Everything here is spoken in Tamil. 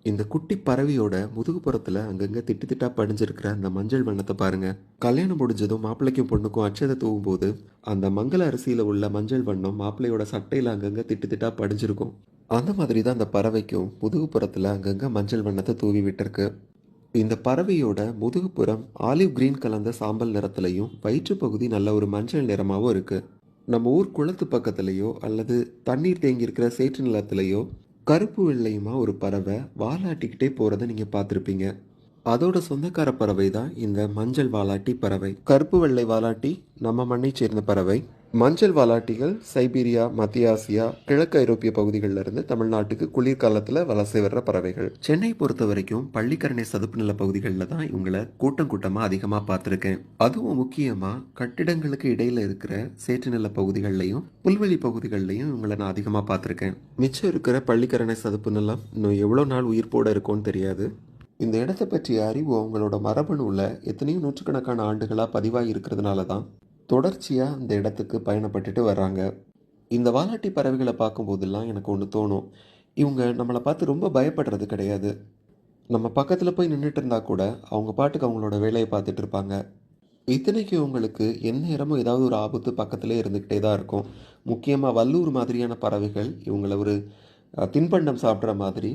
இந்த குட்டி பறவையோட முதுகுப்புறத்துல அங்கங்க திட்டு திட்டா படிஞ்சிருக்கிற அந்த மஞ்சள் வண்ணத்தை பாருங்க. கல்யாணம் முடிஞ்சதும் மாப்பிள்ளைக்கும் பொண்ணுக்கும் அட்சதை தூவும் போது அந்த மங்கள அரிசியில உள்ள மஞ்சள் வண்ணம் மாப்பிள்ளையோட சட்டையில அங்கங்க திட்டு திட்டா படிஞ்சிருக்கும். அந்த மாதிரி தான் அந்த பறவைக்கும் முதுகுப்புறத்துல அங்கங்க மஞ்சள் வண்ணத்தை தூவி விட்டிருக்கு. இந்த பறவையோட முதுகுப்புறம் ஆலிவ் கிரீன் கலந்த சாம்பல் நிறத்துலையும் வயிற்று பகுதி நல்ல ஒரு மஞ்சள் நிறமாவும் இருக்கு. நம்ம ஊர் குளத்து பக்கத்துலேயோ அல்லது தண்ணீர் தேங்கி இருக்கிற சேற்று நிலத்திலேயோ கருப்பு வெள்ளையுமா ஒரு பறவை வாலாட்டிக்கிட்டே போகிறத நீங்கள் பார்த்துருப்பீங்க. அதோட சொந்தக்கார பறவை தான் இந்த மஞ்சள் வாலாட்டி பறவை. கருப்பு வெள்ளை வாலாட்டி நம்ம மண்ணை சேர்ந்த பறவை. மஞ்சள் வாலாட்டிகள் சைபீரியா, மத்திய ஆசியா, கிழக்கு ஐரோப்பிய பகுதிகளில் இருந்து தமிழ்நாட்டுக்கு குளிர்காலத்தில் வலசை வர்ற பறவைகள். சென்னை பொறுத்த வரைக்கும் பள்ளிக்கரணை சதுப்பு நில பகுதிகளில் தான் இவங்களை கூட்டம் கூட்டமாக அதிகமாக பார்த்துருக்கேன். அதுவும் முக்கியமாக கட்டிடங்களுக்கு இடையில இருக்கிற சேற்று நில பகுதிகள்லையும் புல்வெளி பகுதிகள்லையும் இவங்களை நான் அதிகமாக பார்த்துருக்கேன். மிச்சம் இருக்கிற பள்ளிக்கரணை சதுப்பு நிலம் இன்னும் எவ்வளோ நாள் உயிர்ப்போட இருக்கும்னு தெரியாது. இந்த இடத்தை பற்றிய அறிவு அவங்களோட மரபணுவில் எத்தனையோ நூற்றுக்கணக்கான ஆண்டுகளாக பதிவாகி இருக்கிறதுனால தான் தொடர்ச்சியாக அந்த இடத்துக்கு பயணப்பட்டுட்டு வர்றாங்க. இந்த வாலாட்டி பறவைகளை பார்க்கும்போதெல்லாம் எனக்கு ஒன்று தோணும். இவங்க நம்மளை பார்த்து ரொம்ப பயப்படுறது கிடையாது. நம்ம பக்கத்தில் போய் நின்றுட்டு இருந்தா கூட அவங்க பாட்டுக்கு அவங்களோட வேலையை பார்த்துட்டு இருப்பாங்க. இத்தனைக்கு இவங்களுக்கு எந்நேரமும் ஏதாவது ஒரு ஆபத்து பக்கத்திலே இருந்துக்கிட்டே தான் இருக்கும். முக்கியமாக வல்லூர் மாதிரியான பறவைகள் இவங்களை ஒரு தின்பண்டம் சாப்பிட்ற மாதிரி